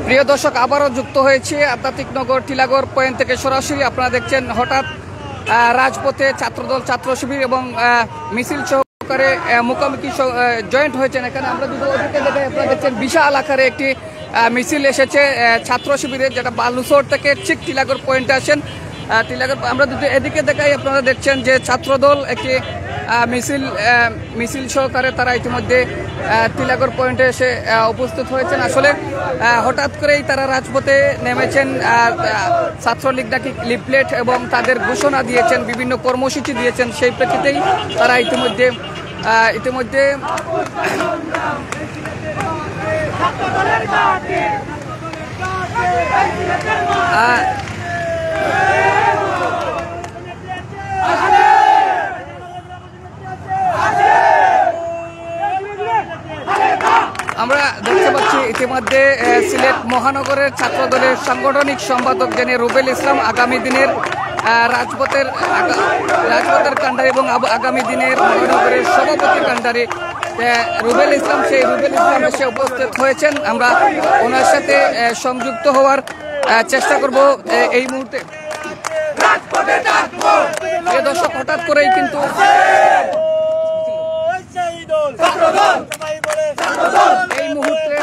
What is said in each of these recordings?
প্রিয় দর্শক, আবারও যুক্ত হয়েছে আধ্যাত্মিক নগর টিলাগড় পয়েন্ট থেকে সরাসরি। আপনারা দেখছেন হঠাৎ রাজপথে ছাত্রদল, ছাত্র শিবির এবং মিছিল সহকারে মুখোমুখি জয়েন্ট হয়েছেন। এখানে আমরা যদি ওদিকে দেখাই, আপনারা দেখছেন বিশাল আকারে একটি মিছিল এসেছে ছাত্র শিবিরের, যেটা বালুচর থেকে ঠিক টিলাগড় পয়েন্টে আসেন। টিলাগড় আমরা যদি এদিকে দেখাই, আপনারা দেখছেন যে ছাত্রদল একটি মিছিল সহকারে তারা ইতিমধ্যে টিলাগড় পয়েন্টে এসে উপস্থিত হয়েছেন। আসলে হঠাৎ করেই তারা রাজপথে নেমেছেন, ছাত্রলীগ নাকি লিফলেট এবং তাদের ঘোষণা দিয়েছেন, বিভিন্ন কর্মসূচি দিয়েছেন। সেই প্রেক্ষিতেই তারা ইতিমধ্যে আমরা দেখতে পাচ্ছি ইতিমধ্যে সিলেট মহানগরের ছাত্রদলের সাংগঠনিক সম্পাদক যিনি রুবেল ইসলাম আগামী দিনের রাজপথের কাণ্ডারি এবং আগামী দিনের মহানগরের সভাপতি কাণ্ডারি রুবেল ইসলাম, সেই রুবেল ইসলাম এসে উপস্থিত হয়েছেন। আমরা ওনার সাথে সংযুক্ত হওয়ার চেষ্টা করব এই মুহূর্তে। দর্শক, হঠাৎ করেই কিন্তু এই মুহূর্তে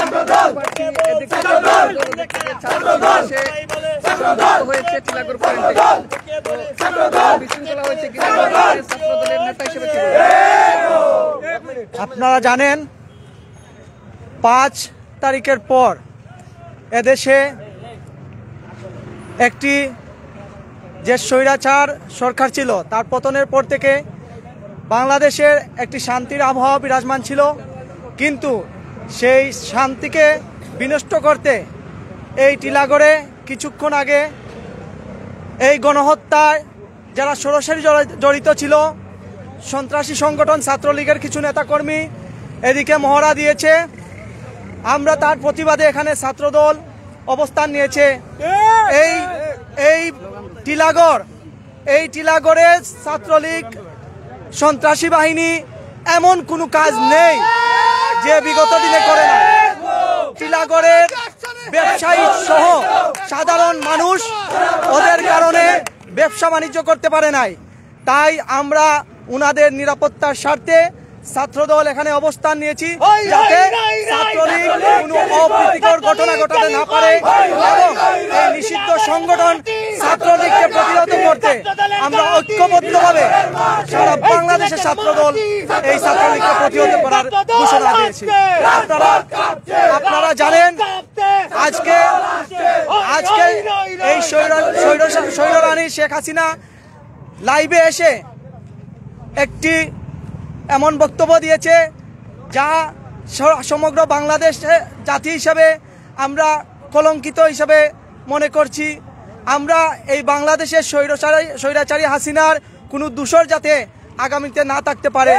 হয়েছে টিলাগড় পয়েন্টে বিশৃঙ্খলা হয়েছে। ছাত্রদলের নেতা হিসেবে আপনারা জানেন 5 তারিখের পর এদেশে একটি যে স্বৈরাচার সরকার ছিল, তার পতনের পর থেকে বাংলাদেশের একটি শান্তির আবহাওয়া বিরাজমান ছিল। কিন্তু সেই শান্তিকে বিনষ্ট করতে এই টিলাগড়ে কিছুক্ষণ আগে এই গণহত্যায় যারা সরাসরি জড়িত ছিল সন্ত্রাসী সংগঠন ছাত্রলীগের কিছু নেতাকর্মী এদিকে মহড়া দিয়েছে। আমরা তার প্রতিবাদে এখানে ছাত্রদল অবস্থান নিয়েছে। এই টিলাগড়ে ছাত্রলীগ সন্ত্রাসী বাহিনী এমন কোনো কাজ নেই যে বিগত দিনে করে না। টিলাগড়ের ব্যবসায়ী সহ সাধারণ মানুষ ওদের কারণে ব্যবসা বাণিজ্য করতে পারে নাই। তাই আমরা উনাদের নিরাপত্তার স্বার্থে ছাত্রদল এখানে অবস্থান নিয়েছি, যাতে ছাত্রলীগ কোনো অপ্রীতিকর ঘটনা ঘটাতে না পারে এবং এই নিষিদ্ধ সংগঠন ছাত্রলীগকে প্রতিহত করতে আমরা ঐক্যবদ্ধভাবে সারা বাংলাদেশের ছাত্রদল এই ছাত্রলীগকে প্রতিহত করার ঘোষণা দিয়েছি। আপনারা জানেন আজকে এই স্বৈররানী শেখ হাসিনা লাইভে এসে একটি এমন বক্তব্য দিয়েছে যা সমগ্র বাংলাদেশ জাতি হিসাবে আমরা কলঙ্কিত হিসাবে মনে করছি। আমরা এই বাংলাদেশের স্বৈরাচারী হাসিনার কোনো দূষর যাতে আগামীতে না থাকতে পারে,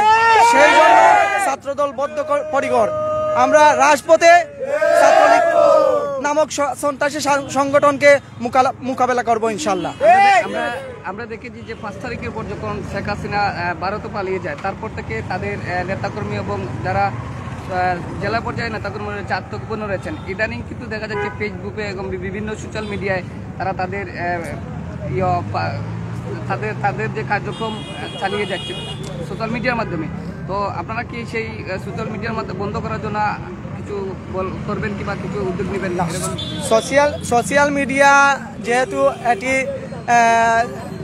সেই জন্য ছাত্রদল বদ্ধপরিকর। আমরা রাজপথে ছাত্রলীগ নামক সন্ত্রাসী সংগঠনকে মোকাবেলা করবো ইনশাল্লাহ। আমরা দেখেছি যে 5 তারিখের পর যখন শেখ হাসিনা ভারতে পালিয়ে যায়, তারপর থেকে তাদের নেতাকর্মী এবং যারা জেলা পর্যায়ে নেতাকর্মী আত্মগোপন রয়েছেন, ইদানিং কিন্তু দেখা যাচ্ছে ফেসবুকে এবং বিভিন্ন সোশ্যাল মিডিয়ায় তারা তাদের যে কার্যক্রম চালিয়ে যাচ্ছে সোশ্যাল মিডিয়ার মাধ্যমে। তো আপনারা কি সেই সোশ্যাল মিডিয়ার মাধ্যমে বন্ধ করার জন্য কিছু করবেন কিংবা কিছু উদ্যোগ নেবেন? সোশ্যাল মিডিয়া যেহেতু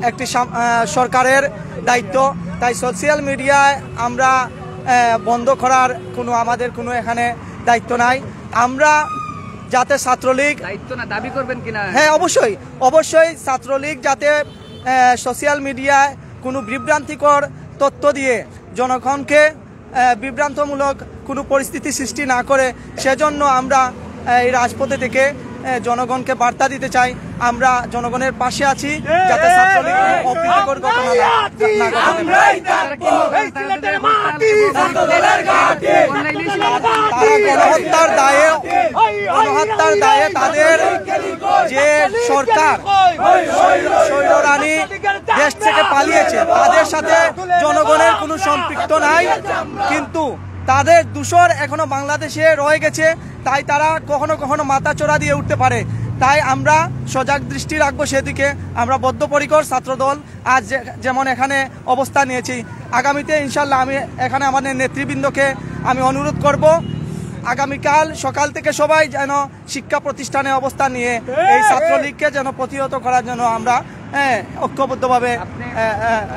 একটি সরকারের দায়িত্ব, তাই সোশ্যাল মিডিয়ায় আমরা বন্ধ করার আমাদের কোনো এখানে দায়িত্ব নাই। আমরা যাতে ছাত্রলীগ দায়িত্ব না দাবি করবেন কিনা? হ্যাঁ, অবশ্যই ছাত্রলীগ যাতে সোশ্যাল মিডিয়ায় কোনো বিভ্রান্তিকর তথ্য দিয়ে জনগণকে বিভ্রান্তমূলক কোনো পরিস্থিতি সৃষ্টি না করে, সেজন্য আমরা এই রাজপথে থেকে জনগণকে বার্তা দিতে চাই আমরা জনগণের পাশে আছি, যাতে ছাত্রলীগ অপ্রীতিকর ঘটনা না গণহত্যার দায়ে তাদের যে সরকার স্বৈররানী দেশ থেকে পালিয়েছে তাদের সাথে জনগণের কোনো সম্পৃক্ত নাই, কিন্তু তাদের দূষর এখনো বাংলাদেশে রয়ে গেছে, তাই তারা কখনো কখনো মাথা চড়া দিয়ে উঠতে পারে। তাই আমরা সজাগ দৃষ্টি রাখবো সেদিকে। আমরা বদ্ধপরিকর ছাত্রদল আজ যেমন এখানে অবস্থান নিয়েছি, আগামীতে ইনশাল্লাহ আমি এখানে আমাদের নেতৃবৃন্দকে আমি অনুরোধ করব আগামীকাল সকাল থেকে সবাই যেন শিক্ষা প্রতিষ্ঠানে অবস্থান নিয়ে এই ছাত্রলীগকে যেন প্রতিহত করার জন্য আমরা ঐক্যবদ্ধভাবে।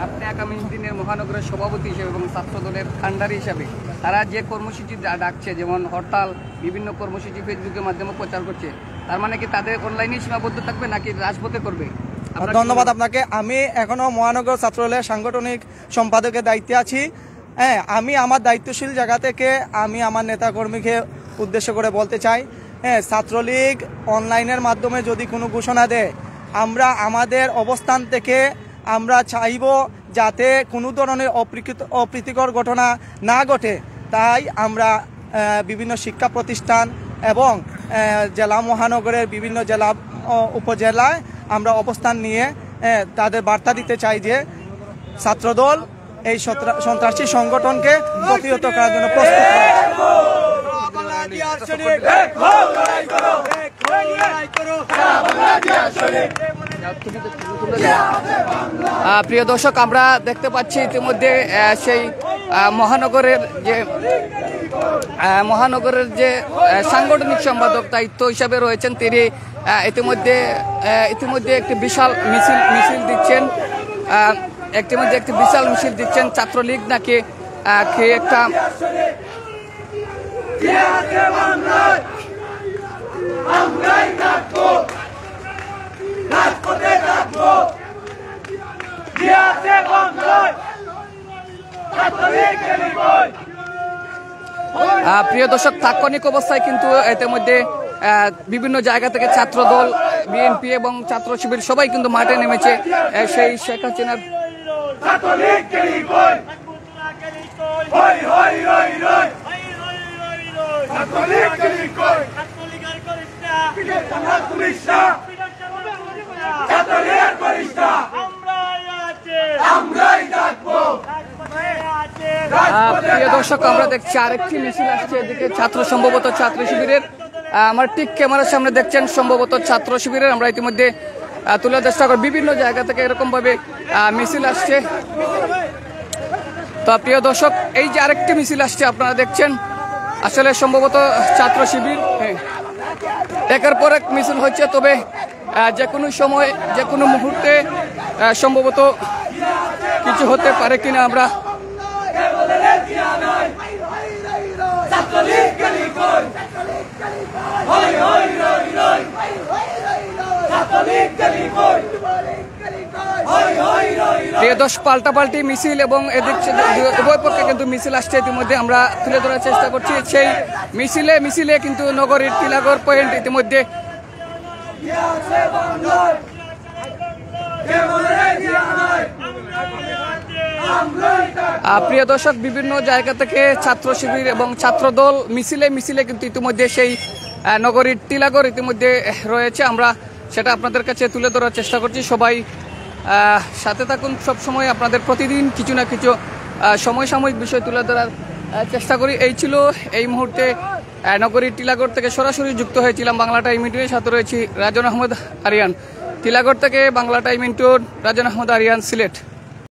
আপনি আগামী দিনের মহানগরের সভাপতি হিসেবে এবং ছাত্রদলের কাণ্ডারি হিসাবে তারা যে কর্মসূচি ডাকছে, যেমন হরতাল, বিভিন্ন কর্মসূচি ফেসবুকের মাধ্যমে প্রচার করছে, তার মানে কি তাদের অনলাইনে সীমাবদ্ধ থাকবে নাকি রাজপথে করবে? ধন্যবাদ আপনাকে। আমি এখনো মহানগর ছাত্রদলের সাংগঠনিক সম্পাদকের দায়িত্বে আছি। আমি আমার দায়িত্বশীল জায়গা থেকে আমি আমার নেতাকর্মীকে উদ্দেশ্য করে বলতে চাই, ছাত্রলীগ অনলাইনের মাধ্যমে যদি কোনো ঘোষণা দেয়, আমরা আমাদের অবস্থান থেকে আমরা চাইব যাতে কোনো ধরনের অপ্রীতিকর ঘটনা না ঘটে। তাই আমরা বিভিন্ন শিক্ষা প্রতিষ্ঠান এবং জেলা মহানগরের বিভিন্ন জেলা উপজেলায় আমরা অবস্থান নিয়ে তাদের বার্তা দিতে চাই যে ছাত্রদল এই সন্ত্রাসী সংগঠনকে প্রতিহত করার জন্য প্রস্তুত। প্রিয় দর্শক, আমরা দেখতে পাচ্ছি ইতিমধ্যে সেই মহানগরের যে সাংগঠনিক সম্পাদক দায়িত্ব হিসাবে রয়েছেন তিনি ইতিমধ্যে একটি বিশাল মিছিল দিচ্ছেন। একটি বিশাল মিছিল দিচ্ছেন ছাত্রলীগ নাকি একটা প্রিয় দর্শক, তাৎক্ষণিক অবস্থায় কিন্তু ইতিমধ্যে বিভিন্ন জায়গা থেকে ছাত্রদল, বিএনপি এবং ছাত্র শিবির সবাই কিন্তু মাঠে নেমেছে সেই শেখ হাসিনার প্রিয় দর্শক, আমরা দেখছি আরেকটি মিছিল আসছে এদিকে সম্ভবত ছাত্র শিবিরের। আমার ঠিক ক্যামেরার সামনে দেখছেন সম্ভবত ছাত্র শিবিরের। আমরা ইতিমধ্যে তুলে চেষ্টা করি, বিভিন্ন জায়গা থেকে এরকম ভাবে মিছিল আসছে। তো প্রিয় দর্শক, এই যে আরেকটি মিছিল আসছে আপনারা দেখছেন, আসলে সম্ভবত ছাত্র শিবির। একের পর এক মিছিল হচ্ছে, তবে যে কোনো সময় যে কোনো মুহূর্তে সম্ভবত কিছু হতে পারে কিনা আমরা পাল্টাপাল্টি মিছিল এবং এদিক উভয় পক্ষে কিন্তু মিছিল আসছে ইতিমধ্যে আমরা তুলে ধরার চেষ্টা করছি। সেই মিছিলে কিন্তু নগরীর টিলাগড় পয়েন্ট ইতিমধ্যে প্রিয় দর্শক, বিভিন্ন জায়গা থেকে ছাত্র শিবির এবং ছাত্রদল মিছিলে কিন্তু ইতিমধ্যে সেই নগরীর টিলাগড় ইতিমধ্যে রয়েছে। আমরা সেটা আপনাদের কাছে তুলে ধরার চেষ্টা করছি। সবাই সাথে থাকুন, সবসময় আপনাদের প্রতিদিন কিছু না কিছু সমসাময়িক বিষয় তুলে ধরার চেষ্টা করি। এই ছিল এই মুহূর্তে নগরীর টিলাগড় থেকে সরাসরি যুক্ত হয়েছিলাম বাংলা টাইম ইন্টুর সাথে রয়েছি রাজন আহমদ আরিয়ান। টিলাগড় থেকে বাংলা টাইম ইন্টুর রাজন আহমদ আরিয়ান, সিলেট।